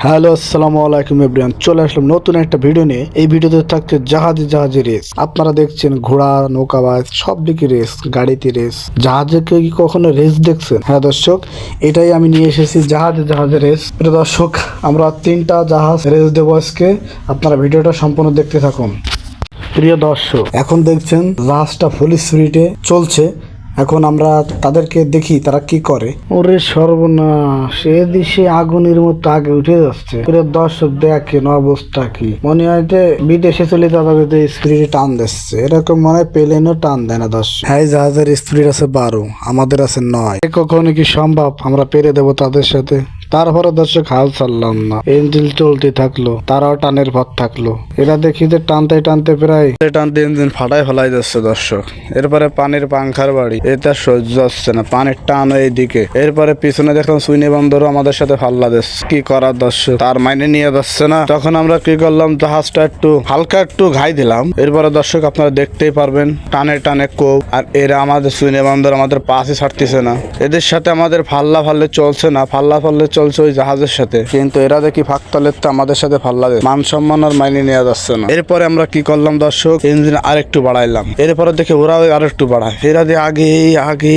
Hello আসসালামু আলাইকুম everyone, চলে আসলাম নতুন একটা ভিডিও নিয়ে। এই ভিডিওতে থাকছে জাহাজে রেস। আপনারা দেখছেন ঘোড়া, নৌকাবাজ সব দিকে রেস, গাড়িতে রেস। জাহাজে কেউ কি কখনো রেস দেখছেন? হ্যাঁ দর্শক, এটাই আমি নিয়ে এসেছি, জাহাজে রেস। প্রিয় দর্শক, আমরা 3টা জাহাজ রেস দেবো আজকে। আপনারা ভিডিওটা সম্পূর্ণ দেখতে থাকুন। প্রিয় দর্শক, এখন দেখছেন জাহাজটা ফুল স্পিডে চলছে। এখন আমরা তাদেরকে দেখি তারা কি করে। ওরে সর্বনাশ, এদিকে আগুনের মতো আগে উঠে যাচ্ছে। প্রিয় দর্শক, দেখেন অবস্থা কি। মনে হয় যে বিদেশে চলে যাবে, স্পিডে টান দিচ্ছে। এরকম মনে হয় প্লেনও টান দেয় না দর্শক। হ্যাঁ, জাহাজের স্পিড আছে 12, আমাদের আছে 9। কখনো কি সম্ভব আমরা পেরে দেবো তাদের সাথে? তারপরে দর্শক হাল ছাড়লাম না, ইঞ্জিন চলতে থাকলো, তারাও টানের পথ থাকলো। এরা দেখি যে টানতে টানতে প্রায় টানতে ইঞ্জিন ফাটাই ফেলাই যাচ্ছে দর্শক। এরপরে পানির পাংখার বাড়ি, এটা সহ্য হচ্ছে না, পানির টান এইদিকে। এরপরে পিছনে দেখলাম সুইনি বন্দরও আমাদের সাথে ফাল্লা দিচ্ছে। কি করার দর্শক, তার মাইনে নিয়ে যাচ্ছে না। তখন আমরা কি করলাম, জাহাজটা একটু হালকা একটু ঘাই দিলাম। এরপরে দর্শক আপনারা দেখতেই পারবেন টানে টানে কোপ। আর এরা আমাদের সুইনি বন্দর আমাদের পাশে ছাড়তেছে না। এদের সাথে আমাদের ফাল্লে চলছে না, ফাল্লে চলছে ওই জাহাজের সাথে। কিন্তু এরা দেখি ফাঁকতলের তো আমাদের সাথে ফাল্লা দেয়, মান সম্মান আর মাইনে নেওয়া যাচ্ছে না। এরপরে আমরা কি করলাম দর্শক, ইঞ্জিন আরেকটু বাড়াইলাম। এরপরে দেখে ওরা আরেকটু বাড়ায়। এরা দিয়ে আগে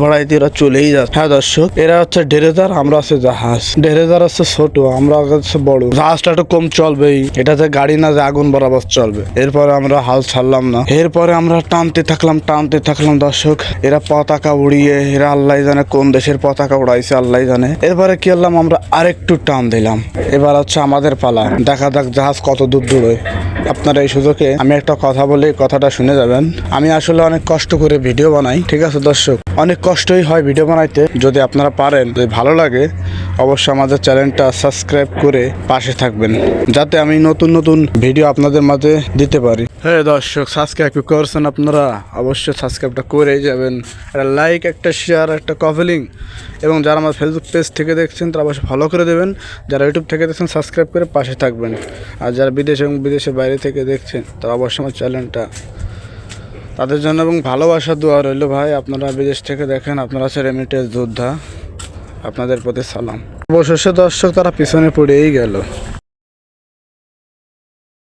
বাড়াইতে ওরা চলেই যাচ্ছে। হ্যাঁ দর্শক, এরা হচ্ছে ডেরেজার, আমরা হচ্ছে জাহাজ। ডেরেজার হচ্ছে ছোট, আমরা হচ্ছে বড়। জাহাজটা একটু কম চলবেই, এটা যে গাড়ি না যে আগুন বরাবর চলবে। এরপরে আমরা হাল ছাড়লাম না। এরপরে আমরা টানতে থাকলাম দর্শক। এরা পতাকা উড়িয়ে, এরা আল্লাহ জানে কোন দেশের পতাকা উড়াইছে, আল্লাহ জানে। এরপরে কি করলাম, আমরা আরেকটু টান দিলাম। এবার হচ্ছে আমাদের পালা, দেখা যাক জাহাজ কত দূর দূরে। আপনারা এই সুযোগে আমি একটা কথা বলি, কথাটা শুনে যাবেন। আমি আসলে অনেক কষ্ট করে ভিডিও বানাই, ঠিক আছে দর্শক, অনেক কষ্টই হয় ভিডিও বানাইতে। যদি আপনারা পারেন, যদি ভালো লাগে, অবশ্যই আমাদের চ্যানেলটা সাবস্ক্রাইব করে পাশে থাকবেন, যাতে আমি নতুন ভিডিও আপনাদের মাঝে দিতে পারি। হ্যাঁ দর্শক, সাবস্ক্রাইব করছেন আপনারা, অবশ্যই সাবস্ক্রাইবটা করেই যাবেন। একটা লাইক, একটা শেয়ার, একটা কমেন্ট। এবং যারা আমার ফেসবুক পেজ থেকে দেখছেন তারা অবশ্যই ফলো করে দেবেন। যারা ইউটিউব থেকে দেখছেন সাবস্ক্রাইব করে পাশে থাকবেন। আর যারা বিদেশ এবং বিদেশের বাইরে থেকে দেখছেন তারা অবশ্যই আমার চ্যানেলটা, তাদের জন্য এবং ভালোবাসা দোয়া রইল। ভাই, আপনারা বিদেশ থেকে দেখেন, আপনারা হচ্ছে রেমিটেন্স যোদ্ধা, আপনাদের প্রতি সালাম। অবশেষে দর্শক তারা পিছনে পড়েই গেল।